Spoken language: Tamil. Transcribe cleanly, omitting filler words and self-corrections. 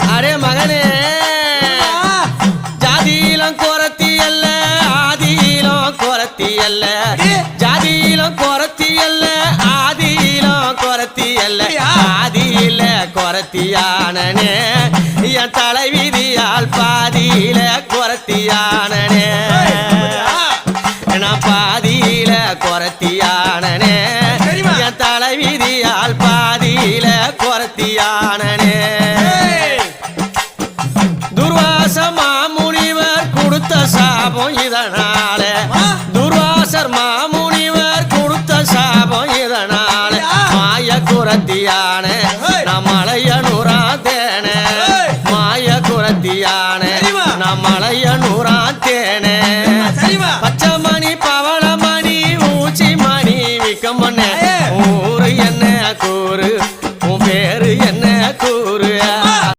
அரே மகனே ஜாதியிலும் குறத்தி அல்ல ஆதியிலும் குறத்தி அல்ல ஜாதியிலும் குறத்தி அல்ல ஆதியிலும் குறத்தி அல்ல ஆதியில குறத்தியானனே என் தலைவிதியால் பாதியில குறத்தியானனே நான் பாதியில குறத்தியானனே என் தலைவிதியால் பாதியில குறத்தியானனே துர்வாச மாமுனிவர் கொடுத்த சாபம் இதனால துர்வாசர் மாமுனிவர் கொடுத்த சாபம் இதனால மாய குறத்தியான